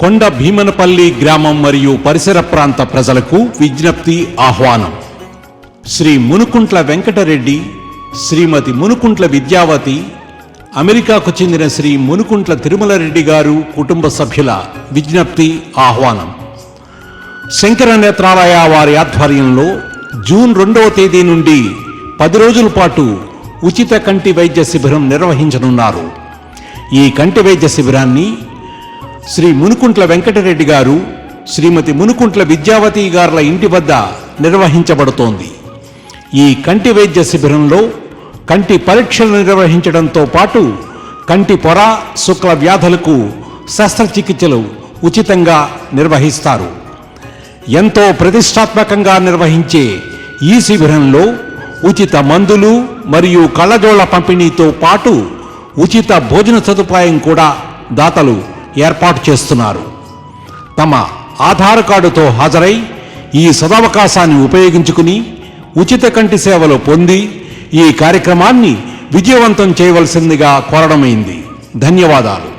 కొండ భీమనపల్లి గ్రామం మరియు పరిసర ప్రాంత ప్రజలకు విజ్ఞప్తి ఆహ్వానం. శ్రీ మునుకుంట్ల వెంకటరెడ్డి, శ్రీమతి మునుకుంట్ల విద్యావతి, అమెరికాకు చెందిన శ్రీ మునుకుంట్ల తిరుమలరెడ్డి గారు కుటుంబ సభ్యుల విజ్ఞప్తి ఆహ్వానం. శంకర నేత్రాలయ వారి ఆధ్వర్యంలో జూన్ 2వ తేదీ నుండి 10 రోజుల పాటు ఉచిత కంటి వైద్య శిబిరం నిర్వహించనున్నారు. ఈ కంటి వైద్య శిబిరాన్ని శ్రీ మునుకుంట్ల వెంకటరెడ్డి గారు, శ్రీమతి మునుకుంట్ల విద్యావతి గారుల ఇంటి వద్ద నిర్వహించబడుతోంది. ఈ కంటి వైద్య శిబిరంలో కంటి పరీక్షలు నిర్వహించడంతో పాటు కంటి పొర, శుక్ల వ్యాధులకు శస్త్రచికిత్సలు ఉచితంగా నిర్వహిస్తారు. ఎంతో ప్రతిష్టాత్మకంగా నిర్వహించే ఈ శిబిరంలో ఉచిత మందులు మరియు కళ్ళజోళ్ల పంపిణీతో పాటు ఉచిత భోజన సదుపాయం కూడా దాతలు ఏర్పాటు చేస్తున్నారు. తమ ఆధార్ కార్డుతో హాజరై ఈ సదవకాశాన్ని ఉపయోగించుకుని ఉచిత కంటి సేవలు పొంది ఈ కార్యక్రమాన్ని విజయవంతం చేయవలసిందిగా కోరడమైంది. ధన్యవాదాలు.